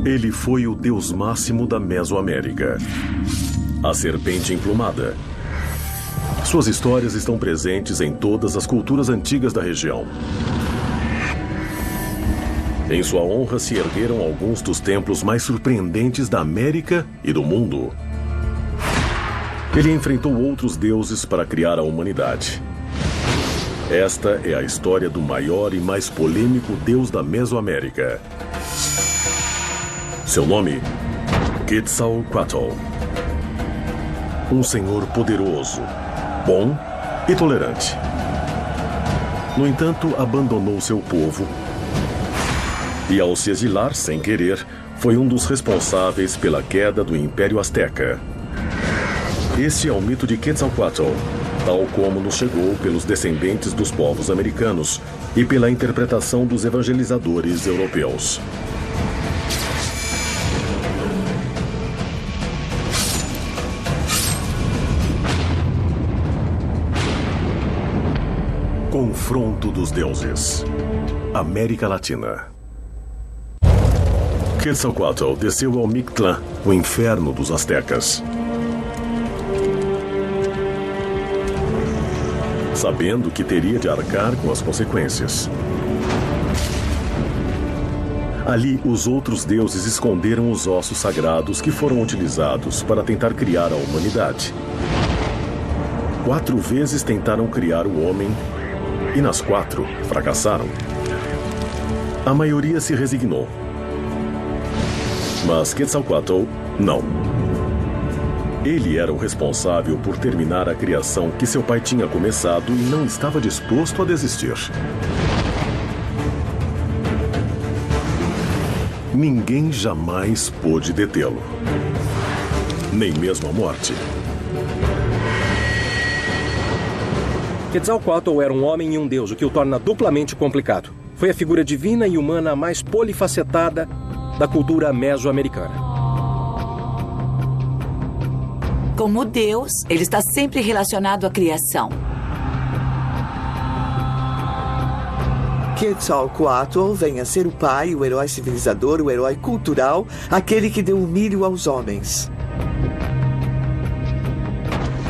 Ele foi o deus máximo da Mesoamérica, a serpente emplumada. Suas histórias estão presentes em todas as culturas antigas da região. Em sua honra se ergueram alguns dos templos mais surpreendentes da América e do mundo. Ele enfrentou outros deuses para criar a humanidade. Esta é a história do maior e mais polêmico deus da Mesoamérica. Seu nome, Quetzalcoatl. Um senhor poderoso, bom e tolerante. No entanto, abandonou seu povo e, ao se exilar sem querer, foi um dos responsáveis pela queda do Império Azteca. Este é o mito de Quetzalcoatl, tal como nos chegou pelos descendentes dos povos americanos e pela interpretação dos evangelizadores europeus. Confronto dos Deuses. América Latina. Quetzalcoatl desceu ao Mictlán, o inferno dos aztecas. Sabendo que teria de arcar com as consequências. Ali, os outros deuses esconderam os ossos sagrados que foram utilizados para tentar criar a humanidade. 4 vezes tentaram criar o homem e nas 4 fracassaram. A maioria se resignou. Mas Quetzalcoatl não. Ele era o responsável por terminar a criação que seu pai tinha começado e não estava disposto a desistir. Ninguém jamais pôde detê-lo. Nem mesmo a morte. Quetzalcoatl era um homem e um deus, o que o torna duplamente complicado. Foi a figura divina e humana mais polifacetada da cultura mesoamericana. Como Deus, ele está sempre relacionado à criação. Quetzalcoatl vem a ser o pai, o herói civilizador, o herói cultural, aquele que deu o milho aos homens.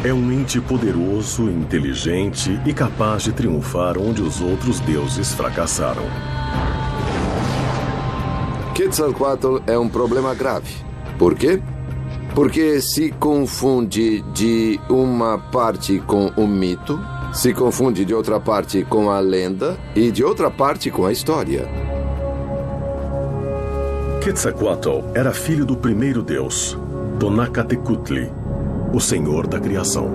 É um ente poderoso, inteligente e capaz de triunfar onde os outros deuses fracassaram. Quetzalcoatl é um problema grave. Por quê? Porque se confunde de uma parte com o mito, se confunde de outra parte com a lenda e de outra parte com a história. Quetzalcoatl era filho do primeiro deus, Tonacatecutli, o senhor da criação.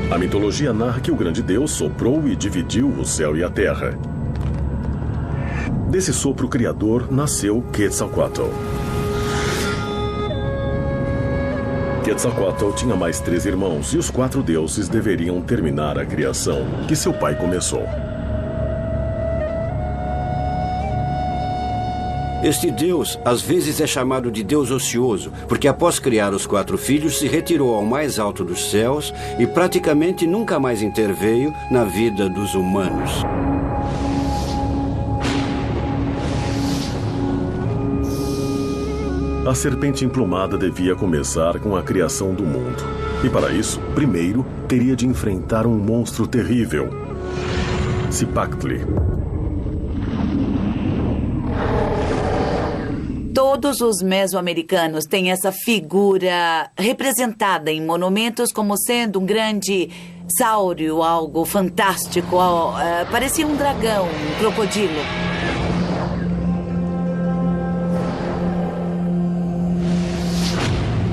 A mitologia narra que o grande deus soprou e dividiu o céu e a terra. Desse sopro criador nasceu Quetzalcoatl. Quetzalcoatl tinha mais 3 irmãos e os 4 deuses deveriam terminar a criação que seu pai começou. Este deus, às vezes, é chamado de deus ocioso, porque após criar os 4 filhos, se retirou ao mais alto dos céus e praticamente nunca mais interveio na vida dos humanos. A serpente emplumada devia começar com a criação do mundo. E para isso, primeiro, teria de enfrentar um monstro terrível, Cipactli. Todos os mesoamericanos têm essa figura representada em monumentos como sendo um grande sáureo, algo fantástico. Parecia um dragão, um crocodilo.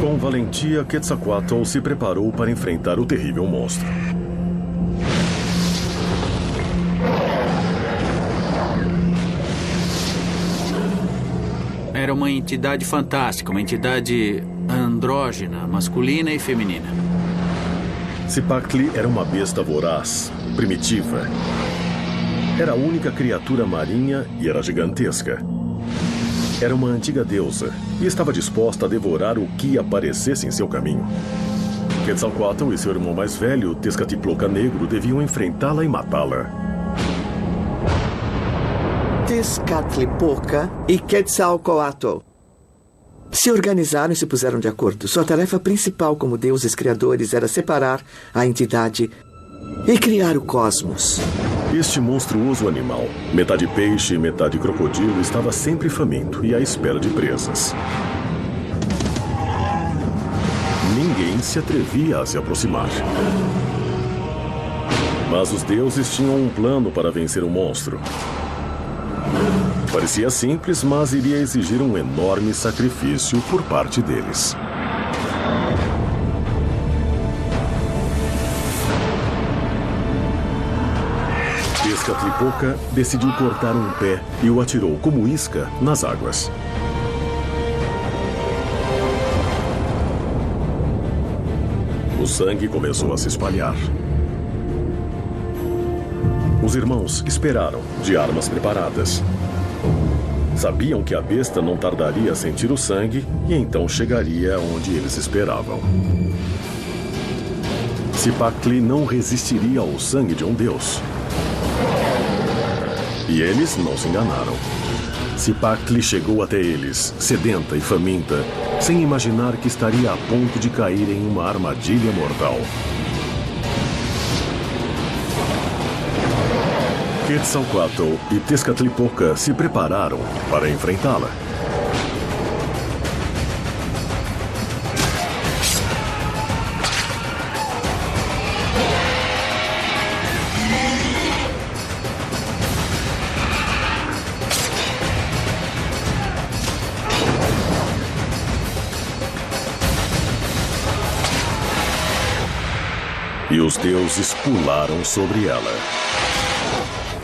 Com valentia, Quetzalcoatl se preparou para enfrentar o terrível monstro. Era uma entidade fantástica, uma entidade andrógena, masculina e feminina. Cipactli era uma besta voraz, primitiva. Era a única criatura marinha e era gigantesca. Era uma antiga deusa e estava disposta a devorar o que aparecesse em seu caminho. Quetzalcoatl e seu irmão mais velho, Tezcatlipoca Negro, deviam enfrentá-la e matá-la. Tezcatlipoca e Quetzalcoatl se organizaram e se puseram de acordo. Sua tarefa principal como deuses criadores era separar a entidade e criar o cosmos. Este monstruoso animal, metade peixe e metade crocodilo, estava sempre faminto e à espera de presas. Ninguém se atrevia a se aproximar. Mas os deuses tinham um plano para vencer o monstro. Parecia simples, mas iria exigir um enorme sacrifício por parte deles. Tezcatlipoca decidiu cortar um pé e o atirou como isca nas águas. O sangue começou a se espalhar. Os irmãos esperaram, de armas preparadas. Sabiam que a besta não tardaria a sentir o sangue e então chegaria onde eles esperavam. Cipactli não resistiria ao sangue de um deus. E eles não se enganaram. Cipactli chegou até eles, sedenta e faminta, sem imaginar que estaria a ponto de cair em uma armadilha mortal. Quetzalcoatl e Tezcatlipoca se prepararam para enfrentá-la. E os deuses pularam sobre ela.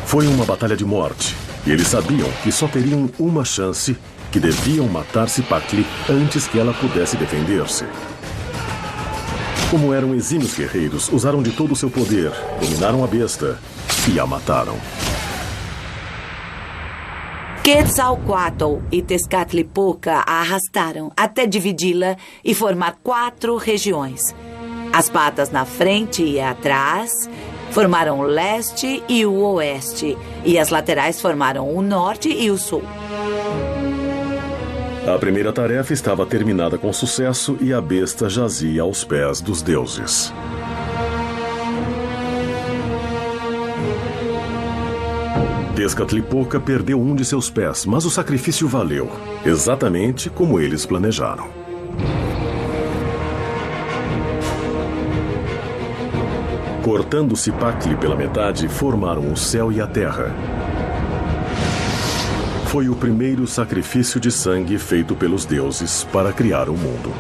Foi uma batalha de morte, e eles sabiam que só teriam uma chance, que deviam matar Cipactli antes que ela pudesse defender-se. Como eram exímios guerreiros, usaram de todo o seu poder, dominaram a besta e a mataram. Quetzalcoatl e Tezcatlipoca a arrastaram até dividi-la e formar 4 regiões. As patas na frente e atrás formaram o leste e o oeste, e as laterais formaram o norte e o sul. A primeira tarefa estava terminada com sucesso e a besta jazia aos pés dos deuses. Tezcatlipoca perdeu um de seus pés, mas o sacrifício valeu, exatamente como eles planejaram. Cortando Cipactli pela metade, formaram o céu e a terra. Foi o primeiro sacrifício de sangue feito pelos deuses para criar o mundo.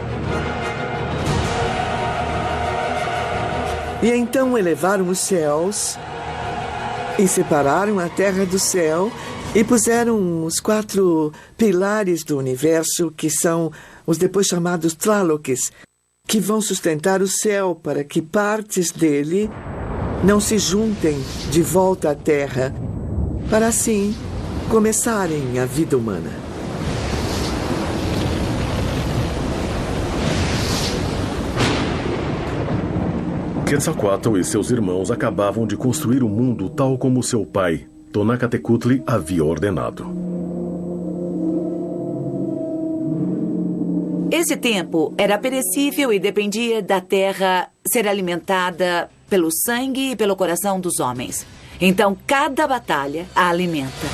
E então elevaram os céus e separaram a terra do céu e puseram os 4 pilares do universo, que são os depois chamados Tlalocs, que vão sustentar o céu para que partes dele não se juntem de volta à terra, para assim começarem a vida humana. Quetzalcoatl e seus irmãos acabavam de construir o mundo tal como seu pai, Tonacatecutli, havia ordenado. Esse tempo era perecível e dependia da terra ser alimentada pelo sangue e pelo coração dos homens. Então, cada batalha a alimenta.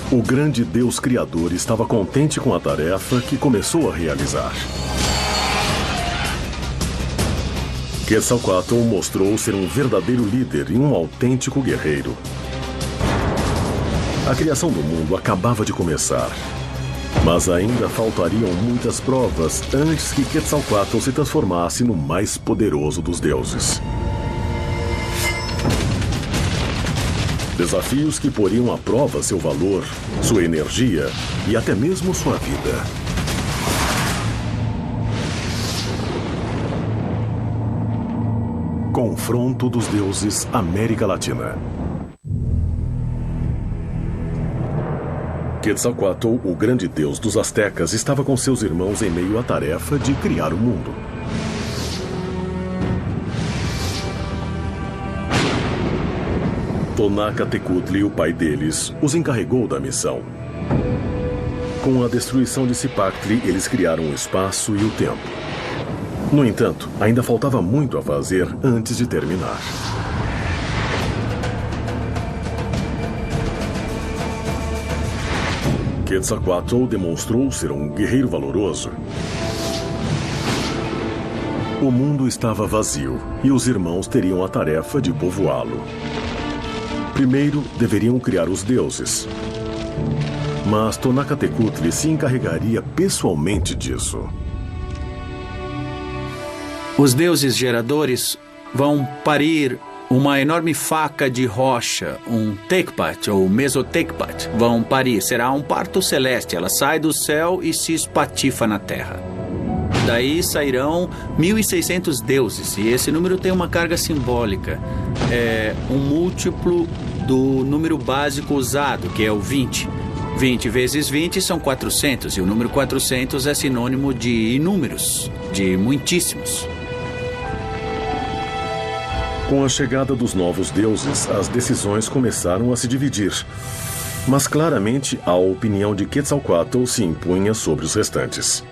O grande Deus Criador estava contente com a tarefa que começou a realizar. Quetzalcoatl mostrou ser um verdadeiro líder e um autêntico guerreiro. A criação do mundo acabava de começar. Mas ainda faltariam muitas provas antes que Quetzalcoatl se transformasse no mais poderoso dos deuses. Desafios que poriam à prova seu valor, sua energia e até mesmo sua vida. Confronto dos deuses América Latina. Quetzalcoatl, o grande deus dos astecas, estava com seus irmãos em meio à tarefa de criar o mundo. Tonacatecutli, o pai deles, os encarregou da missão. Com a destruição de Cipactli, eles criaram o espaço e o tempo. No entanto, ainda faltava muito a fazer antes de terminar. Quetzalcoatl demonstrou ser um guerreiro valoroso. O mundo estava vazio e os irmãos teriam a tarefa de povoá-lo. Primeiro, deveriam criar os deuses. Mas Tonacatecutli se encarregaria pessoalmente disso. Os deuses geradores vão parir uma enorme faca de rocha, um Tecpat ou Mesotecpat. Vão parir, será um parto celeste. Ela sai do céu e se espatifa na terra. Daí sairão 1.600 deuses, e esse número tem uma carga simbólica. É um múltiplo do número básico usado, que é o 20. 20 vezes 20 são 400, e o número 400 é sinônimo de inúmeros, de muitíssimos. Com a chegada dos novos deuses, as decisões começaram a se dividir. Mas claramente a opinião de Quetzalcoatl se impunha sobre os restantes.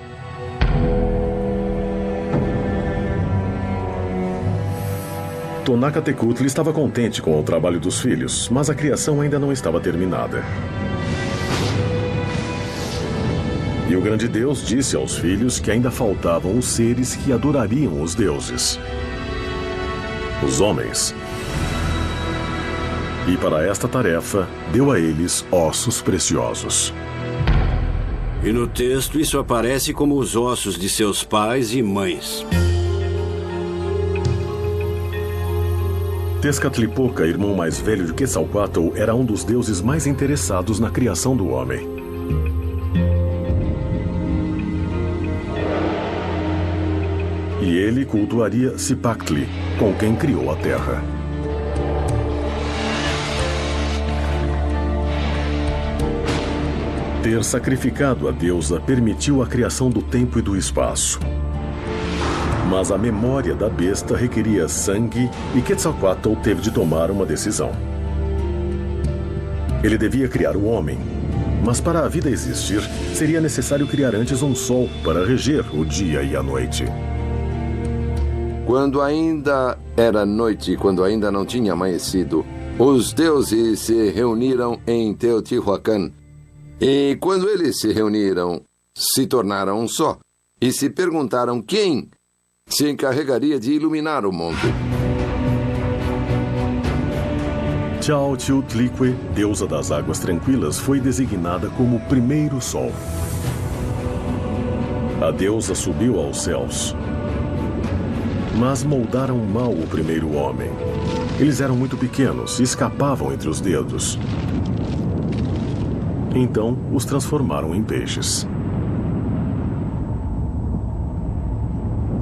Tonacatecutli estava contente com o trabalho dos filhos, mas a criação ainda não estava terminada. E o grande Deus disse aos filhos que ainda faltavam os seres que adorariam os deuses. Os homens. E para esta tarefa, deu a eles ossos preciosos. E no texto isso aparece como os ossos de seus pais e mães. Tezcatlipoca, irmão mais velho de Quetzalcoatl, era um dos deuses mais interessados na criação do homem. E ele cultuaria Cipactli, com quem criou a terra. Ter sacrificado a deusa permitiu a criação do tempo e do espaço. Mas a memória da besta requeria sangue e Quetzalcoatl teve de tomar uma decisão. Ele devia criar o homem, mas para a vida existir, seria necessário criar antes um sol para reger o dia e a noite. Quando ainda era noite, quando ainda não tinha amanhecido, os deuses se reuniram em Teotihuacan. E quando eles se reuniram, se tornaram um só. E se perguntaram quem se encarregaria de iluminar o mundo. Xiaotiutlique, deusa das águas tranquilas, foi designada como o primeiro sol. A deusa subiu aos céus. Mas moldaram mal o primeiro homem. Eles eram muito pequenos e escapavam entre os dedos. Então, os transformaram em peixes.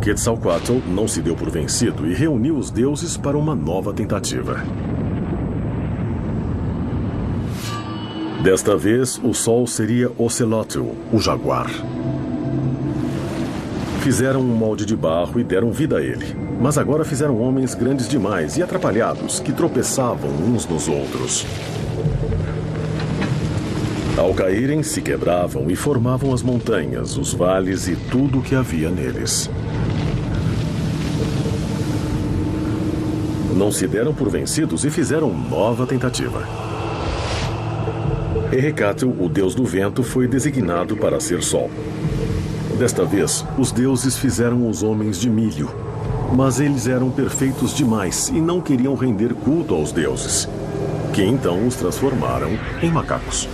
Quetzalcoatl não se deu por vencido e reuniu os deuses para uma nova tentativa. Desta vez, o sol seria Ocelotl, o jaguar. Fizeram um molde de barro e deram vida a ele. Mas agora fizeram homens grandes demais e atrapalhados, que tropeçavam uns nos outros. Ao caírem, se quebravam e formavam as montanhas, os vales e tudo o que havia neles. Não se deram por vencidos e fizeram nova tentativa. Ehecatl, o deus do vento, foi designado para ser sol. Desta vez, os deuses fizeram os homens de milho, mas eles eram perfeitos demais e não queriam render culto aos deuses, que então os transformaram em macacos.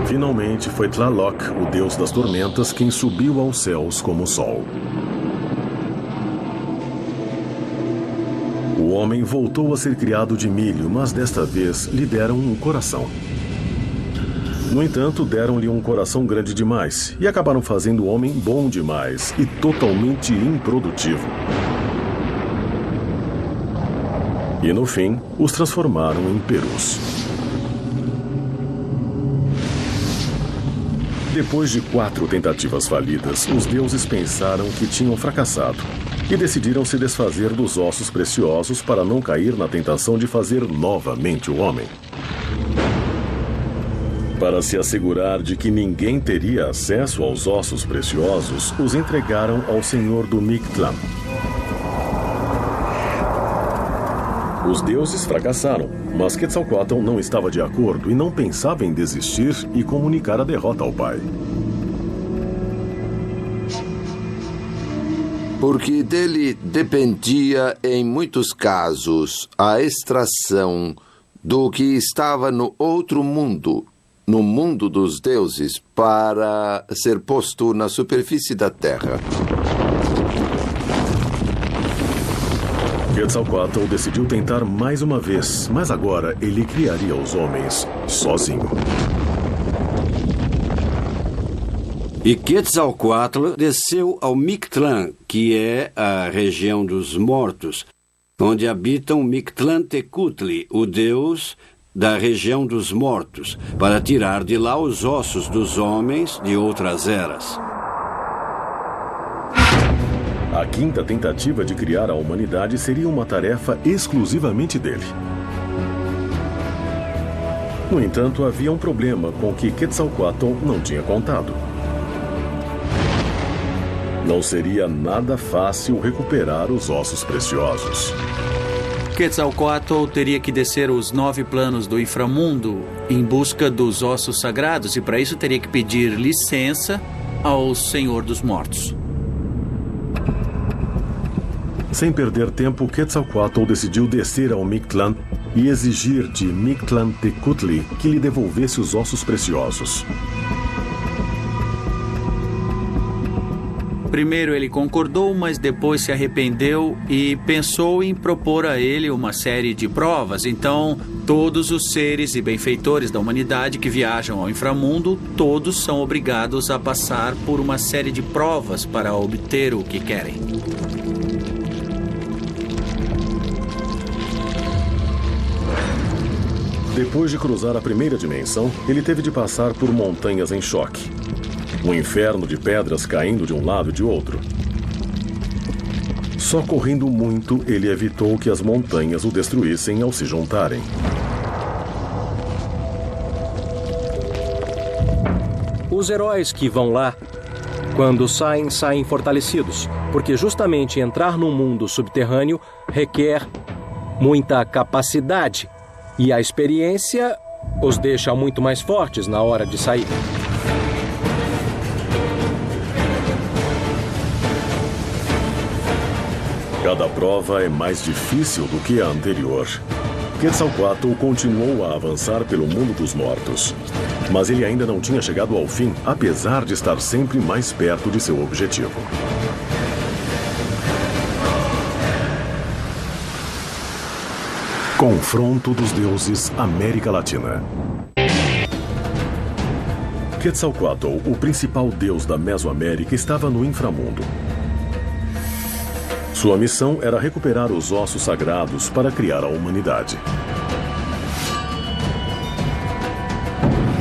Finalmente, foi Tlaloc, o deus das tormentas, quem subiu aos céus como sol. O homem voltou a ser criado de milho, mas desta vez lhe deram um coração. No entanto, deram-lhe um coração grande demais e acabaram fazendo o homem bom demais e totalmente improdutivo. E no fim, os transformaram em perus. Depois de 4 tentativas falidas, os deuses pensaram que tinham fracassado e decidiram se desfazer dos ossos preciosos para não cair na tentação de fazer novamente o homem. Para se assegurar de que ninguém teria acesso aos ossos preciosos, os entregaram ao senhor do Mictlán. Os deuses fracassaram, mas Quetzalcóatl não estava de acordo e não pensava em desistir e comunicar a derrota ao pai. Porque dele dependia, em muitos casos, a extração do que estava no outro mundo, no mundo dos deuses, para ser posto na superfície da terra. Quetzalcóatl decidiu tentar mais uma vez, mas agora ele criaria os homens sozinho. E Quetzalcóatl desceu ao Mictlán, que é a região dos mortos, onde habitam Mictlantecutli, o deus da região dos mortos, para tirar de lá os ossos dos homens de outras eras. A quinta tentativa de criar a humanidade seria uma tarefa exclusivamente dele. No entanto, havia um problema com que Quetzalcóatl não tinha contado. Não seria nada fácil recuperar os ossos preciosos. Quetzalcóatl teria que descer os 9 planos do inframundo em busca dos ossos sagrados e para isso teria que pedir licença ao Senhor dos Mortos. Sem perder tempo, Quetzalcóatl decidiu descer ao Mictlán e exigir de Mictlantecutli que lhe devolvesse os ossos preciosos. Primeiro ele concordou, mas depois se arrependeu e pensou em propor a ele uma série de provas. Então, todos os seres e benfeitores da humanidade que viajam ao inframundo, todos são obrigados a passar por uma série de provas para obter o que querem. Depois de cruzar a primeira dimensão, ele teve de passar por montanhas em choque. Um inferno de pedras caindo de um lado e de outro. Só correndo muito, ele evitou que as montanhas o destruíssem ao se juntarem. Os heróis que vão lá, quando saem fortalecidos, porque justamente entrar num mundo subterrâneo requer muita capacidade e a experiência os deixa muito mais fortes na hora de sair. Cada prova é mais difícil do que a anterior. Quetzalcóatl continuou a avançar pelo mundo dos mortos. Mas ele ainda não tinha chegado ao fim, apesar de estar sempre mais perto de seu objetivo. Confronto dos deuses América Latina. Quetzalcóatl, o principal deus da Mesoamérica, estava no inframundo. Sua missão era recuperar os ossos sagrados para criar a humanidade.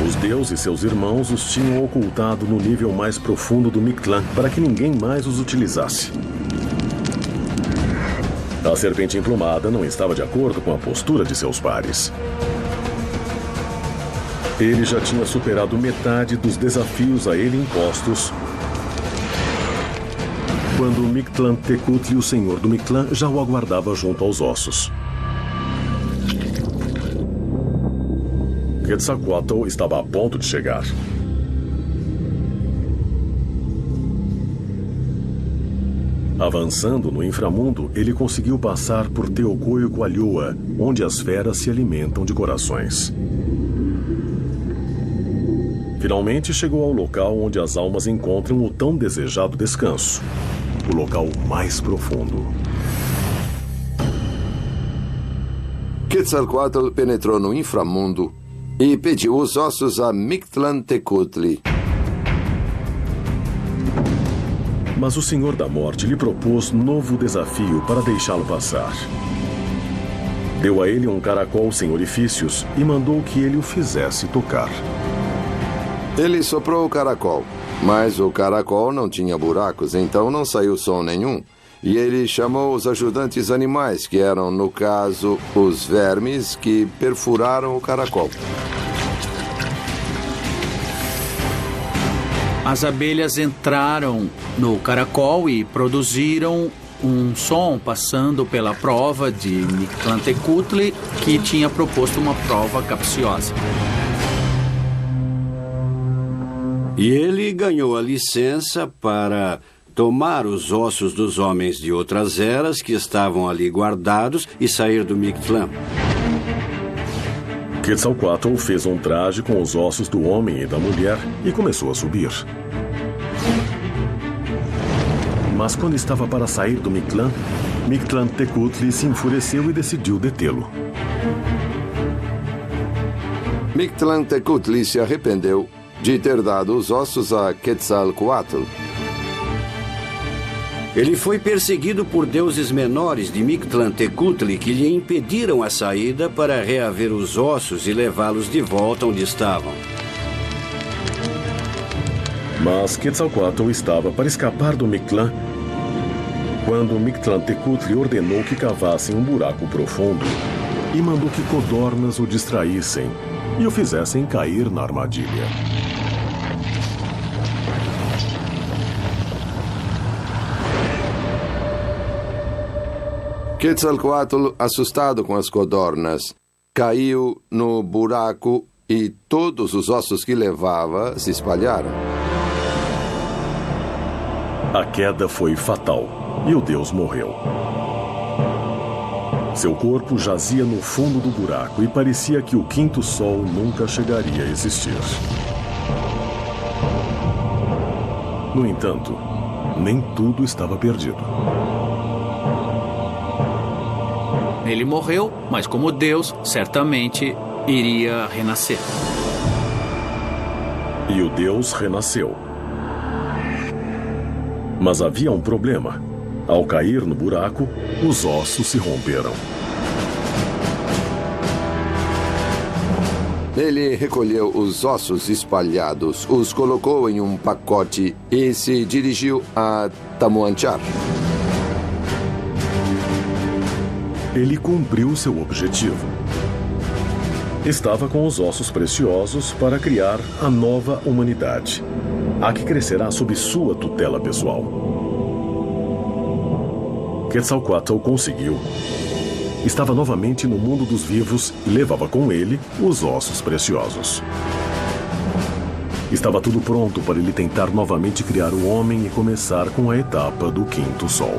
Os deuses e seus irmãos os tinham ocultado no nível mais profundo do Mictlán para que ninguém mais os utilizasse. A serpente emplumada não estava de acordo com a postura de seus pares. Ele já tinha superado metade dos desafios a ele impostos quando Mictlantecutli, o senhor do Mictlán, já o aguardava junto aos ossos. Quetzalcóatl estava a ponto de chegar. Avançando no inframundo, ele conseguiu passar por Teocoicoalhoa, onde as feras se alimentam de corações. Finalmente chegou ao local onde as almas encontram o tão desejado descanso. O local mais profundo. Quetzalcóatl penetrou no inframundo e pediu os ossos a Mictlantecutli. Mas o Senhor da Morte lhe propôs novo desafio para deixá-lo passar. Deu a ele um caracol sem orifícios e mandou que ele o fizesse tocar. Ele soprou o caracol, mas o caracol não tinha buracos, então não saiu som nenhum. E ele chamou os ajudantes animais, que eram, no caso, os vermes que perfuraram o caracol. As abelhas entraram no caracol e produziram um som passando pela prova de Mictlantecutli, que tinha proposto uma prova capciosa. E ele ganhou a licença para tomar os ossos dos homens de outras eras que estavam ali guardados e sair do Mictlán. Quetzalcoatl fez um traje com os ossos do homem e da mulher e começou a subir. Mas quando estava para sair do Mictlán, Mictlantecutli se enfureceu e decidiu detê-lo. Mictlantecutli se arrependeu de ter dado os ossos a Quetzalcoatl. Ele foi perseguido por deuses menores de Mictlantecutli que lhe impediram a saída para reaver os ossos e levá-los de volta onde estavam. Mas Quetzalcoatl estava para escapar do Mictlán quando Mictlantecutli ordenou que cavassem um buraco profundo e mandou que codornas o distraíssem e o fizessem cair na armadilha. Quetzalcoatl, assustado com as codornas, caiu no buraco e todos os ossos que levava se espalharam. A queda foi fatal e o deus morreu. Seu corpo jazia no fundo do buraco e parecia que o quinto sol nunca chegaria a existir. No entanto, nem tudo estava perdido. Ele morreu, mas como Deus, certamente iria renascer. E o deus renasceu. Mas havia um problema. Ao cair no buraco, os ossos se romperam. Ele recolheu os ossos espalhados, os colocou em um pacote e se dirigiu a Tamuanchar. Ele cumpriu seu objetivo. Estava com os ossos preciosos para criar a nova humanidade, a que crescerá sob sua tutela pessoal. Quetzalcoatl conseguiu. Estava novamente no mundo dos vivos e levava com ele os ossos preciosos. Estava tudo pronto para ele tentar novamente criar o homem e começar com a etapa do quinto sol.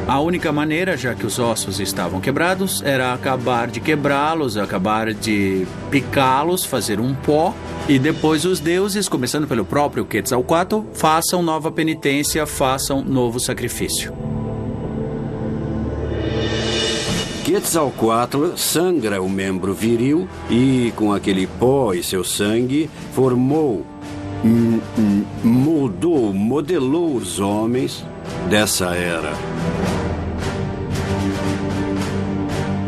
A única maneira, já que os ossos estavam quebrados, era acabar de quebrá-los, acabar de picá-los, fazer um pó, e depois os deuses, começando pelo próprio Quetzalcoatl, façam nova penitência, façam novo sacrifício. Quetzalcoatl sangra o membro viril e, com aquele pó e seu sangue, modelou os homens dessa era.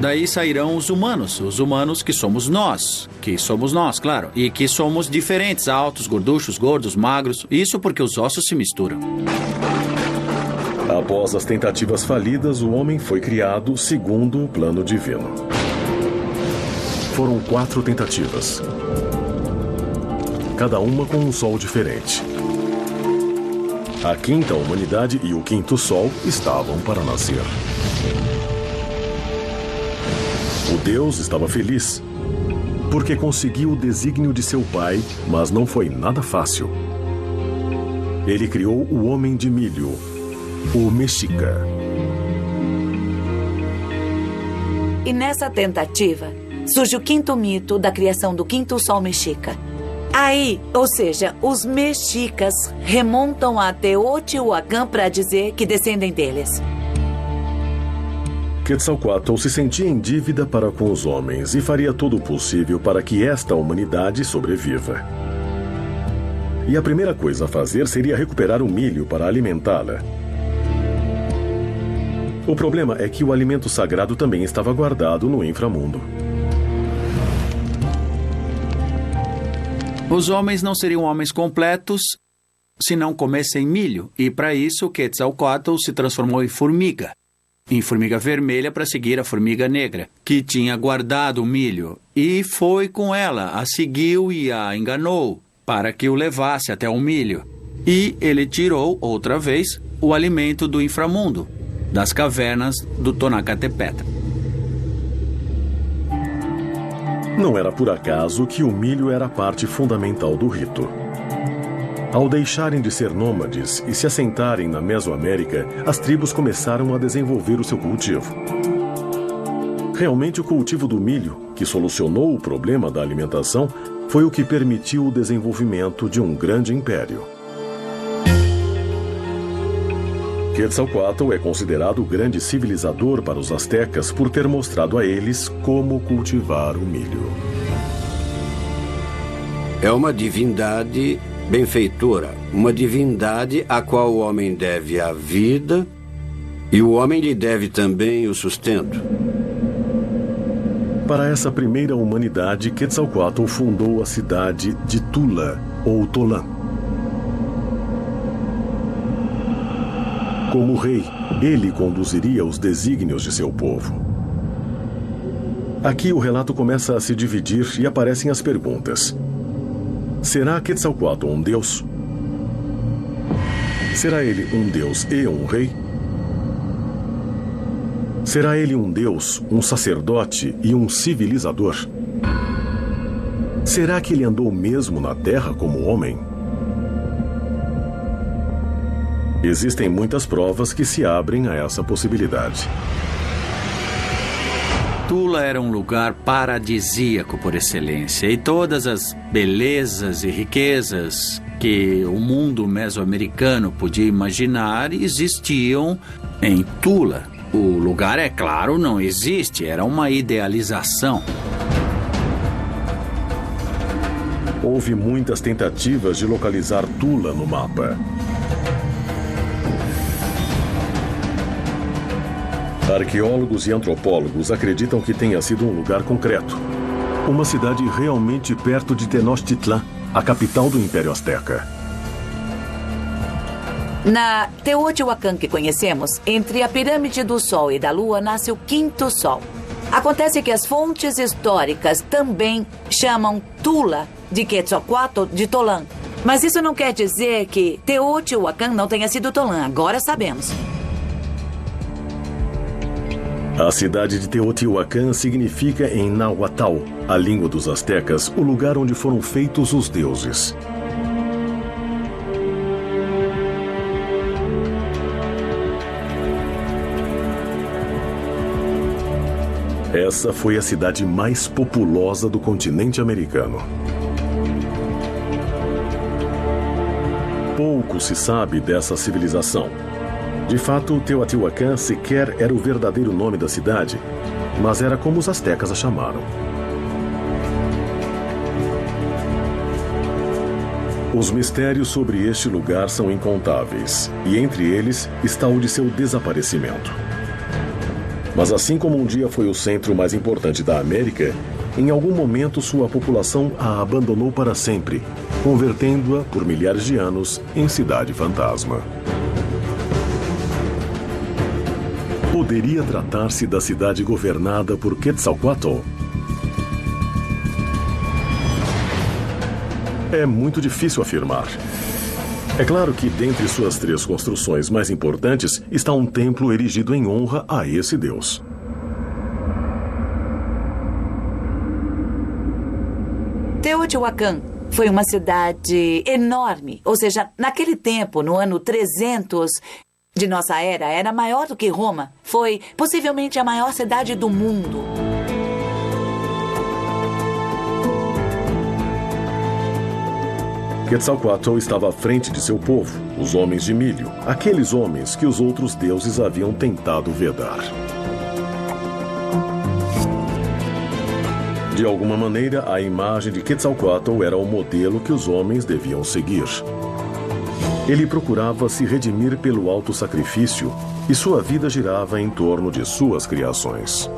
Daí sairão os humanos que somos nós, claro, e que somos diferentes, altos, gorduchos, gordos, magros, isso porque os ossos se misturam. Após as tentativas falidas, o homem foi criado segundo o plano divino. Foram 4 tentativas, cada uma com um sol diferente. A quinta humanidade e o quinto sol estavam para nascer. O Deus estava feliz, porque conseguiu o desígnio de seu pai, mas não foi nada fácil. Ele criou o homem de milho, o Mexica. E nessa tentativa, surge o quinto mito da criação do quinto sol mexica. Aí, ou seja, os mexicas remontam a Teotihuacan para dizer que descendem deles. Quetzalcoatl se sentia em dívida para com os homens e faria todo o possível para que esta humanidade sobreviva. E a primeira coisa a fazer seria recuperar o milho para alimentá-la. O problema é que o alimento sagrado também estava guardado no inframundo. Os homens não seriam homens completos se não comessem milho, e para isso Quetzalcoatl se transformou em formiga vermelha para seguir a formiga negra, que tinha guardado o milho, e foi com ela, a seguiu e a enganou, para que o levasse até o milho. E ele tirou, outra vez, o alimento do inframundo, das cavernas do Tonacatepetl. Não era por acaso que o milho era a parte fundamental do rito. Ao deixarem de ser nômades e se assentarem na Mesoamérica, as tribos começaram a desenvolver o seu cultivo. Realmente, o cultivo do milho, que solucionou o problema da alimentação, foi o que permitiu o desenvolvimento de um grande império. Quetzalcoatl é considerado o grande civilizador para os astecas por ter mostrado a eles como cultivar o milho. É uma divindade benfeitora, uma divindade a qual o homem deve a vida e o homem lhe deve também o sustento. Para essa primeira humanidade, Quetzalcoatl fundou a cidade de Tula, ou Tolã. Como rei, ele conduziria os desígnios de seu povo. Aqui o relato começa a se dividir e aparecem as perguntas. Será Quetzalcoatl um deus? Será ele um deus e um rei? Será ele um deus, um sacerdote e um civilizador? Será que ele andou mesmo na Terra como homem? Existem muitas provas que se abrem a essa possibilidade. Tula era um lugar paradisíaco por excelência, e todas as belezas e riquezas que o mundo mesoamericano podia imaginar existiam em Tula. O lugar, é claro, não existe, era uma idealização. Houve muitas tentativas de localizar Tula no mapa. Arqueólogos e antropólogos acreditam que tenha sido um lugar concreto. Uma cidade realmente perto de Tenochtitlan, a capital do Império Azteca. Na Teotihuacan que conhecemos, entre a pirâmide do Sol e da Lua nasce o quinto Sol. Acontece que as fontes históricas também chamam Tula de Quetzalcoatl de Tolã. Mas isso não quer dizer que Teotihuacan não tenha sido Tolã, agora sabemos. A cidade de Teotihuacan significa em Nahuatl, a língua dos astecas, o lugar onde foram feitos os deuses. Essa foi a cidade mais populosa do continente americano. Pouco se sabe dessa civilização. De fato, Teotihuacan sequer era o verdadeiro nome da cidade, mas era como os astecas a chamaram. Os mistérios sobre este lugar são incontáveis, e entre eles está o de seu desaparecimento. Mas assim como um dia foi o centro mais importante da América, em algum momento sua população a abandonou para sempre, convertendo-a por milhares de anos em cidade fantasma. Poderia tratar-se da cidade governada por Quetzalcoatl? É muito difícil afirmar. É claro que, dentre suas 3 construções mais importantes, está um templo erigido em honra a esse deus. Teotihuacan foi uma cidade enorme, ou seja, naquele tempo, no ano 300 de nossa era maior do que Roma. Foi possivelmente a maior cidade do mundo. Quetzalcoatl estava à frente de seu povo, os homens de milho, aqueles homens que os outros deuses haviam tentado vedar. De alguma maneira, a imagem de Quetzalcoatl era o modelo que os homens deviam seguir. Ele procurava se redimir pelo alto sacrifício e sua vida girava em torno de suas criações.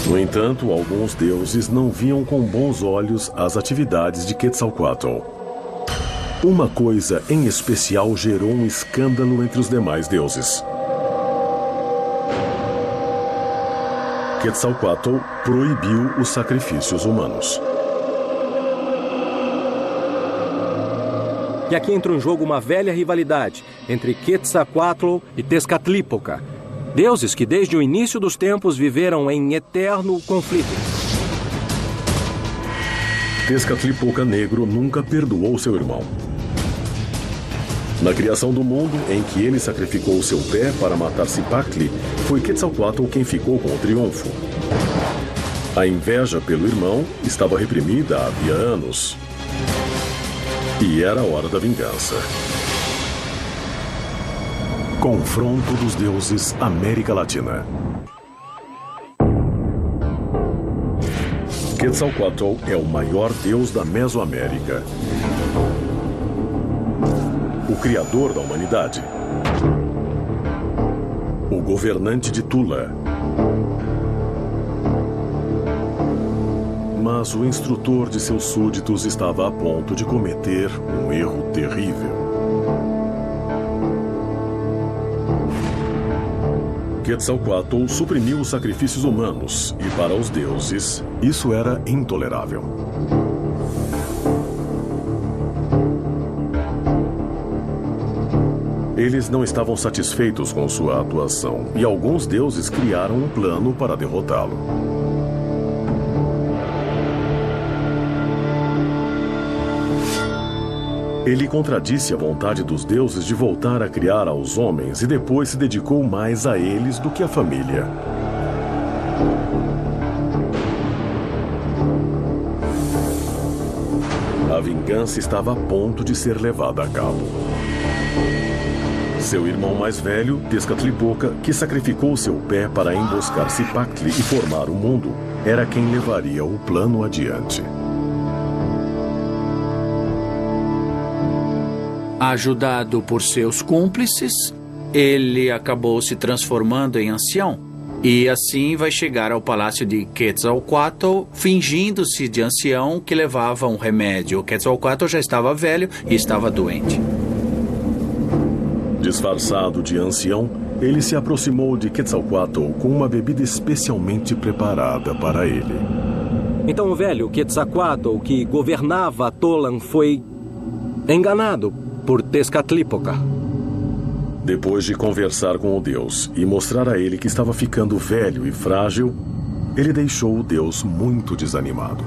No entanto, alguns deuses não viam com bons olhos as atividades de Quetzalcoatl. Uma coisa em especial gerou um escândalo entre os demais deuses. Quetzalcoatl proibiu os sacrifícios humanos. E aqui entra em jogo uma velha rivalidade entre Quetzalcoatl e Tezcatlipoca, deuses que desde o início dos tempos viveram em eterno conflito. Tezcatlipoca Negro nunca perdoou seu irmão. Na criação do mundo, em que ele sacrificou seu pé para matar Cipactli, foi Quetzalcoatl quem ficou com o triunfo. A inveja pelo irmão estava reprimida havia anos. E era a hora da vingança. Confronto dos deuses América Latina. Quetzalcoatl é o maior deus da Mesoamérica. O criador da humanidade. O governante de Tula. Mas o instrutor de seus súditos estava a ponto de cometer um erro terrível. Quetzalcoatl suprimiu os sacrifícios humanos e, para os deuses, isso era intolerável. Eles não estavam satisfeitos com sua atuação e alguns deuses criaram um plano para derrotá-lo. Ele contradisse a vontade dos deuses de voltar a criar aos homens e depois se dedicou mais a eles do que à família. A vingança estava a ponto de ser levada a cabo. Seu irmão mais velho, Tezcatlipoca, que sacrificou seu pé para emboscar Cipactli e formar o mundo, era quem levaria o plano adiante. Ajudado por seus cúmplices, ele acabou se transformando em ancião. E assim vai chegar ao palácio de Quetzalcoatl, fingindo-se de ancião que levava um remédio. Quetzalcoatl já estava velho e estava doente. Disfarçado de ancião, ele se aproximou de Quetzalcoatl com uma bebida especialmente preparada para ele. Então o velho Quetzalcoatl, que governava Tolan, foi enganado por Tezcatlipoca. Depois de conversar com o deus e mostrar a ele que estava ficando velho e frágil, ele deixou o deus muito desanimado.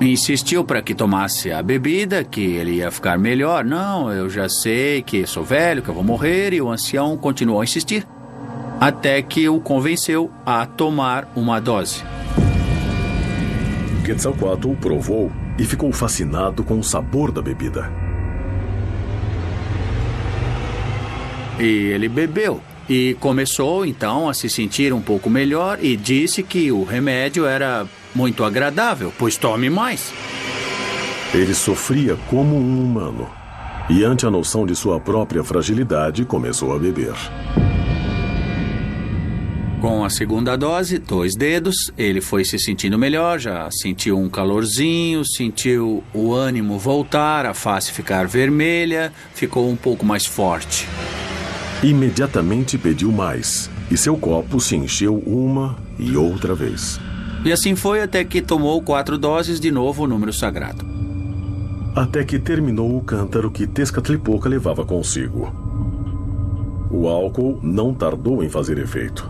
Insistiu para que tomasse a bebida, que ele ia ficar melhor. Não, eu já sei que sou velho, que eu vou morrer. E o ancião continuou a insistir, até que o convenceu a tomar uma dose. Quetzalcoatl provou e ficou fascinado com o sabor da bebida. E ele bebeu. E começou, então, a se sentir um pouco melhor e disse que o remédio era muito agradável, pois tome mais. Ele sofria como um humano. E, ante a noção de sua própria fragilidade, começou a beber. Com a segunda dose, 2 dedos, ele foi se sentindo melhor, já sentiu um calorzinho, sentiu o ânimo voltar, a face ficar vermelha, ficou um pouco mais forte. Imediatamente pediu mais, e seu copo se encheu uma e outra vez. E assim foi até que tomou 4 doses, de novo o número sagrado. Até que terminou o cântaro que Tezcatlipoca levava consigo. O álcool não tardou em fazer efeito.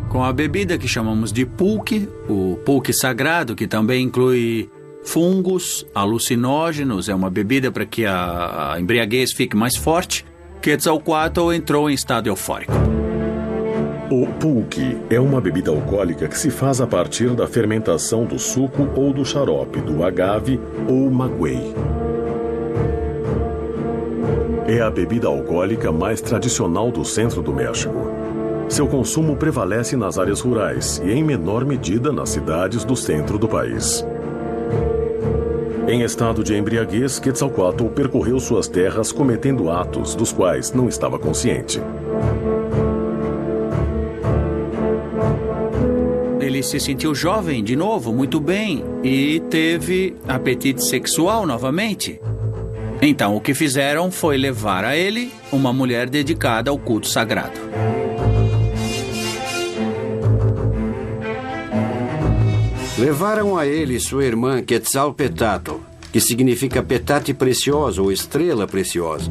Com a bebida que chamamos de pulque, o pulque sagrado, que também inclui fungos, alucinógenos, é uma bebida para que a embriaguez fique mais forte, Quetzalcoatl entrou em estado eufórico. O pulque é uma bebida alcoólica que se faz a partir da fermentação do suco ou do xarope do agave ou maguey. É a bebida alcoólica mais tradicional do centro do México. Seu consumo prevalece nas áreas rurais e, em menor medida, nas cidades do centro do país. Em estado de embriaguez, Quetzalcoatl percorreu suas terras cometendo atos dos quais não estava consciente. Ele ele se sentiu jovem de novo, muito bem, e teve apetite sexual novamente. Então, o que fizeram foi levar a ele uma mulher dedicada ao culto sagrado. Levaram a ele sua irmã Quetzalpetátl, que significa petate preciosa ou estrela preciosa.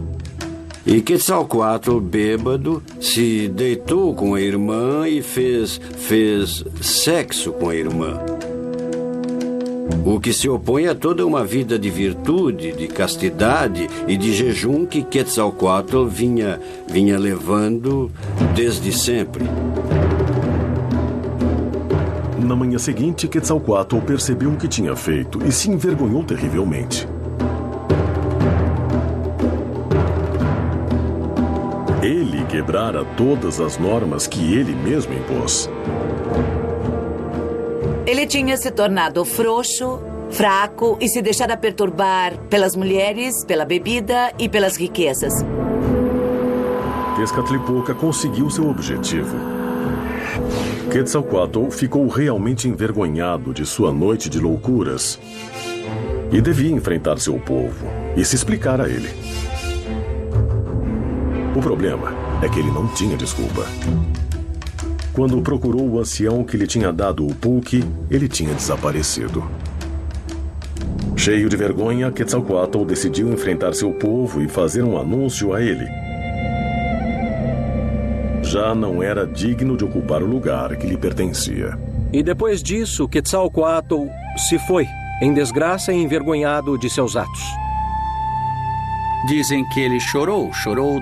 E Quetzalcoatl, bêbado, se deitou com a irmã e fez sexo com a irmã. O que se opõe a toda uma vida de virtude, de castidade e de jejum que Quetzalcoatl vinha levando desde sempre. Na manhã seguinte, Quetzalcoatl percebeu o que tinha feito e se envergonhou terrivelmente. Ele quebrara todas as normas que ele mesmo impôs. Ele tinha se tornado frouxo, fraco e se deixara perturbar pelas mulheres, pela bebida e pelas riquezas. Tezcatlipoca conseguiu seu objetivo. Quetzalcoatl ficou realmente envergonhado de sua noite de loucuras e devia enfrentar seu povo e se explicar a ele. O problema é que ele não tinha desculpa. Quando procurou o ancião que lhe tinha dado o pulque, ele tinha desaparecido. Cheio de vergonha, Quetzalcoatl decidiu enfrentar seu povo e fazer um anúncio a ele. Já não era digno de ocupar o lugar que lhe pertencia. E depois disso, Quetzalcoatl se foi, em desgraça e envergonhado de seus atos. Dizem que ele chorou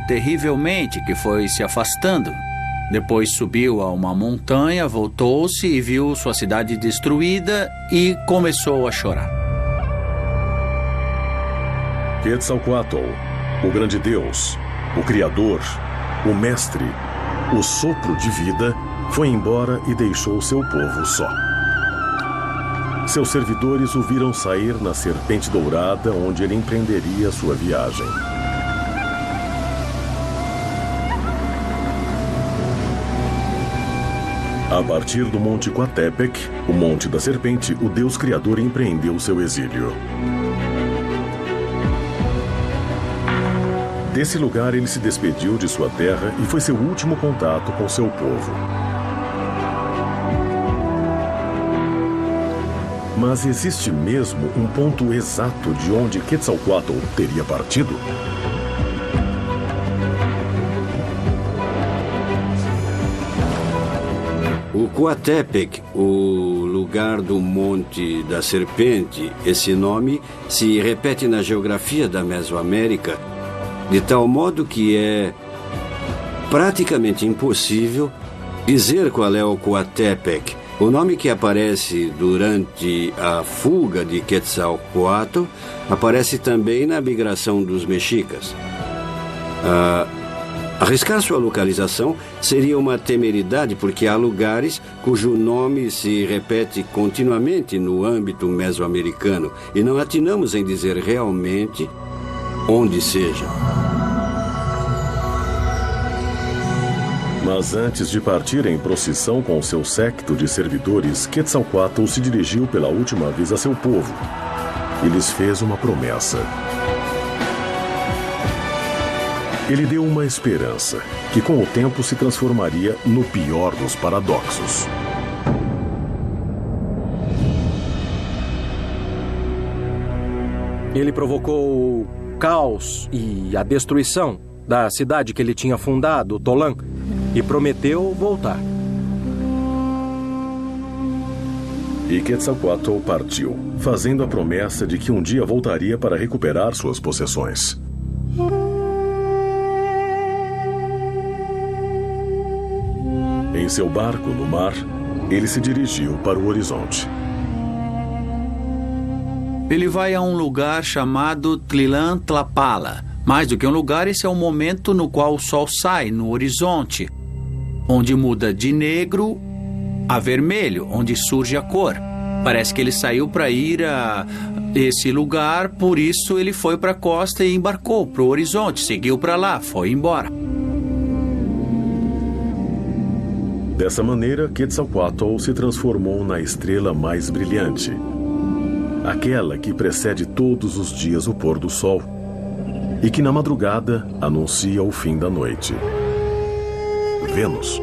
terrivelmente, que foi se afastando. Depois subiu a uma montanha, voltou-se e viu sua cidade destruída e começou a chorar. Quetzalcoatl, o grande Deus, o Criador, o Mestre, o sopro de vida, foi embora e deixou seu povo só. Seus servidores o viram sair na serpente dourada, onde ele empreenderia sua viagem. A partir do Monte Coatepec, o Monte da Serpente, o Deus Criador empreendeu seu exílio. Desse lugar, ele se despediu de sua terra e foi seu último contato com seu povo. Mas existe mesmo um ponto exato de onde Quetzalcoatl teria partido? O Coatepec, o lugar do Monte da Serpente, esse nome se repete na geografia da Mesoamérica, de tal modo que é praticamente impossível dizer qual é o Coatepec. O nome que aparece durante a fuga de Quetzalcoatl aparece também na migração dos mexicas. Arriscar sua localização seria uma temeridade, porque há lugares cujo nome se repete continuamente no âmbito mesoamericano e não atinamos em dizer realmente onde seja. Mas antes de partir em procissão com seu séquito de servidores, Quetzalcoatl se dirigiu pela última vez a seu povo e lhes fez uma promessa. Ele deu uma esperança, que com o tempo se transformaria no pior dos paradoxos. Ele provocou o caos e a destruição da cidade que ele tinha fundado, Tolã, e prometeu voltar. E Quetzalcoatl partiu, fazendo a promessa de que um dia voltaria para recuperar suas possessões. Em seu barco no mar, ele se dirigiu para o horizonte. Ele vai a um lugar chamado Tlilan Tlapala. Mais do que um lugar, esse é o momento no qual o sol sai no horizonte, onde muda de negro a vermelho, onde surge a cor. Parece que ele saiu para ir a esse lugar, por isso ele foi para a costa e embarcou para o horizonte, seguiu para lá, foi embora. Dessa maneira, Quetzalcoatl se transformou na estrela mais brilhante, aquela que precede todos os dias o pôr do sol e que na madrugada anuncia o fim da noite. Vênus.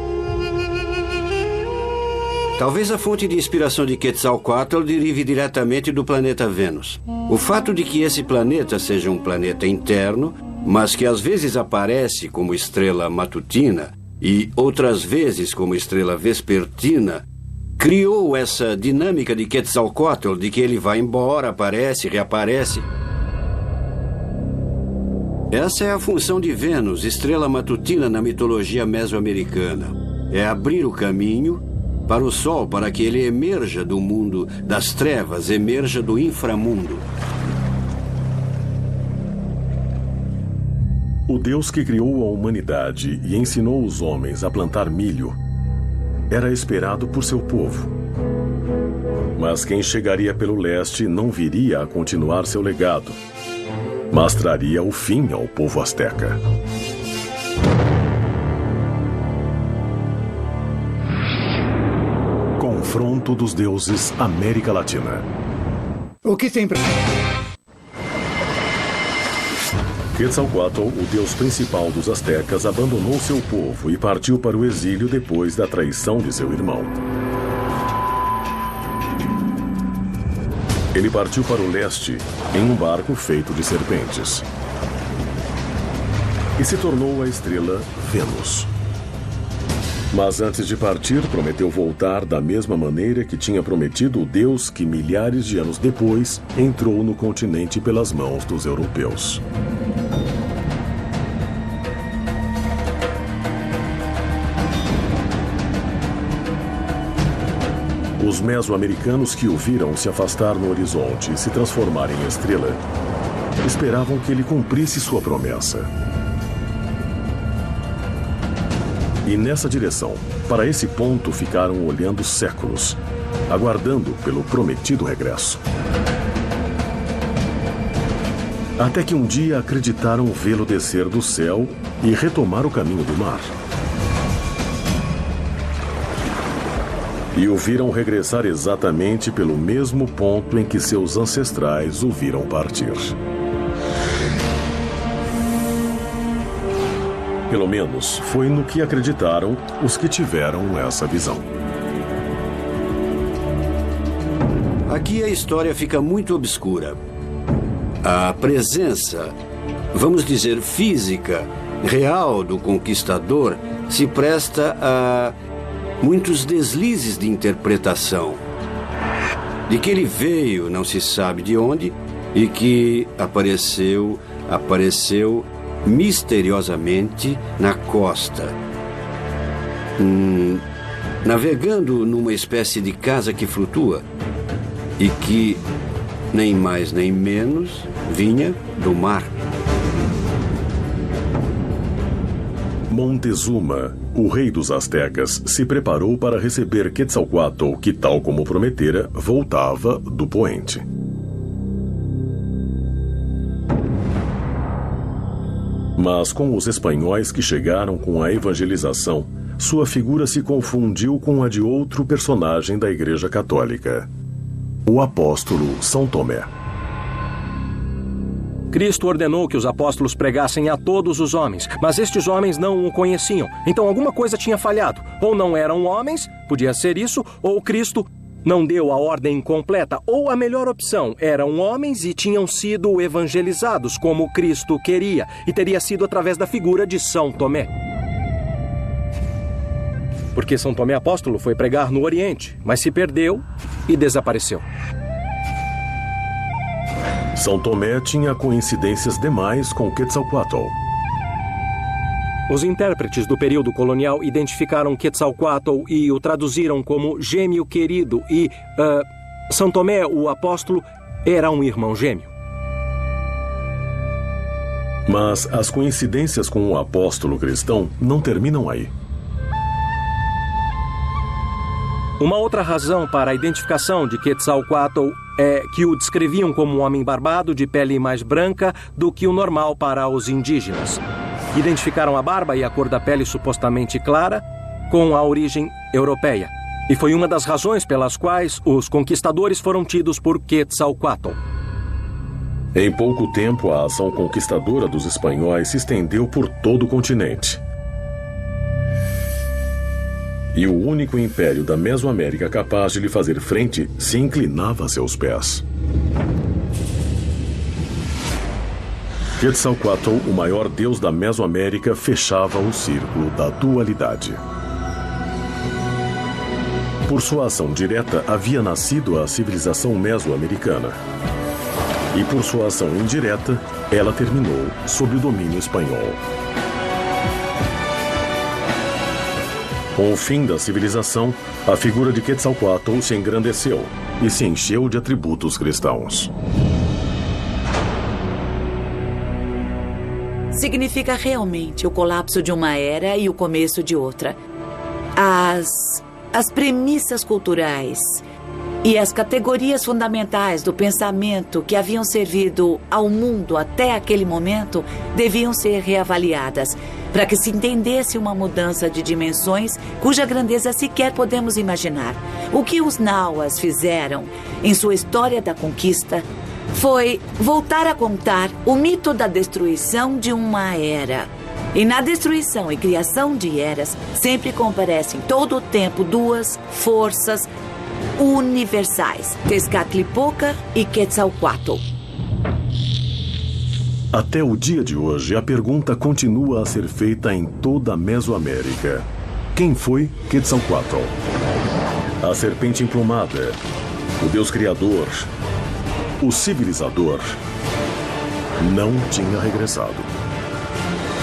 Talvez a fonte de inspiração de Quetzalcoatl derive diretamente do planeta Vênus. O fato de que esse planeta seja um planeta interno, mas que às vezes aparece como estrela matutina e outras vezes como estrela vespertina, criou essa dinâmica de Quetzalcoatl, de que ele vai embora, aparece, reaparece. Essa é a função de Vênus, estrela matutina na mitologia mesoamericana. É abrir o caminho para o Sol, para que ele emerja do mundo das trevas, emerja do inframundo. O Deus que criou a humanidade e ensinou os homens a plantar milho era esperado por seu povo. Mas quem chegaria pelo leste não viria a continuar seu legado, mas traria o fim ao povo asteca. Confronto dos deuses América Latina. O que tem pra... Quetzalcoatl, o deus principal dos astecas, abandonou seu povo e partiu para o exílio depois da traição de seu irmão. Ele partiu para o leste em um barco feito de serpentes e se tornou a estrela Vênus. Mas antes de partir, prometeu voltar da mesma maneira que tinha prometido o Deus que milhares de anos depois entrou no continente pelas mãos dos europeus. Os mesoamericanos que o viram se afastar no horizonte e se transformar em estrela, esperavam que ele cumprisse sua promessa. E nessa direção, para esse ponto, ficaram olhando séculos, aguardando pelo prometido regresso. Até que um dia acreditaram vê-lo descer do céu e retomar o caminho do mar. E o viram regressar exatamente pelo mesmo ponto em que seus ancestrais o viram partir. Pelo menos foi no que acreditaram os que tiveram essa visão. Aqui a história fica muito obscura. A presença, vamos dizer, física, real do conquistador se presta a muitos deslizes de interpretação. De que ele veio, não se sabe de onde, e que apareceu misteriosamente na costa, navegando numa espécie de casa que flutua e que, nem mais nem menos, vinha do mar. Montezuma, o rei dos astecas, se preparou para receber Quetzalcoatl, que, tal como prometera, voltava do poente. Mas com os espanhóis que chegaram com a evangelização, sua figura se confundiu com a de outro personagem da Igreja Católica, o apóstolo São Tomé. Cristo ordenou que os apóstolos pregassem a todos os homens, mas estes homens não o conheciam. Então alguma coisa tinha falhado. Ou não eram homens, podia ser isso, ou Cristo não deu a ordem completa, ou a melhor opção, eram homens e tinham sido evangelizados como Cristo queria, e teria sido através da figura de São Tomé. Porque São Tomé apóstolo foi pregar no Oriente, mas se perdeu e desapareceu. São Tomé tinha coincidências demais com Quetzalcoatl. Os intérpretes do período colonial identificaram Quetzalcoatl e o traduziram como gêmeo querido e São Tomé, o apóstolo, era um irmão gêmeo. Mas as coincidências com o apóstolo cristão não terminam aí. Uma outra razão para a identificação de Quetzalcoatl é que o descreviam como um homem barbado de pele mais branca do que o normal para os indígenas. Identificaram a barba e a cor da pele supostamente clara com a origem europeia. E foi uma das razões pelas quais os conquistadores foram tidos por Quetzalcoatl. Em pouco tempo, a ação conquistadora dos espanhóis se estendeu por todo o continente. E o único império da Mesoamérica capaz de lhe fazer frente se inclinava a seus pés. Quetzalcoatl, o maior deus da Mesoamérica, fechava o círculo da dualidade. Por sua ação direta, havia nascido a civilização mesoamericana. E por sua ação indireta, ela terminou sob o domínio espanhol. Com o fim da civilização, a figura de Quetzalcoatl se engrandeceu e se encheu de atributos cristãos. Significa realmente o colapso de uma era e o começo de outra. As premissas culturais e as categorias fundamentais do pensamento que haviam servido ao mundo até aquele momento deviam ser reavaliadas para que se entendesse uma mudança de dimensões cuja grandeza sequer podemos imaginar. O que os Nahuas fizeram em sua história da conquista foi voltar a contar o mito da destruição de uma era. E na destruição e criação de eras, sempre comparecem todo o tempo duas forças universais, Tezcatlipoca e Quetzalcoatl. Até o dia de hoje, a pergunta continua a ser feita em toda a Mesoamérica. Quem foi Quetzalcoatl? A serpente emplumada, o Deus criador, o civilizador, não tinha regressado.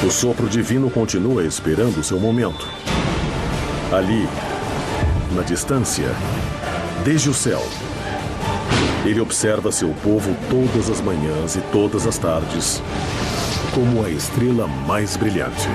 O sopro divino continua esperando seu momento. Ali, na distância, desde o céu, ele observa seu povo todas as manhãs e todas as tardes, como a estrela mais brilhante.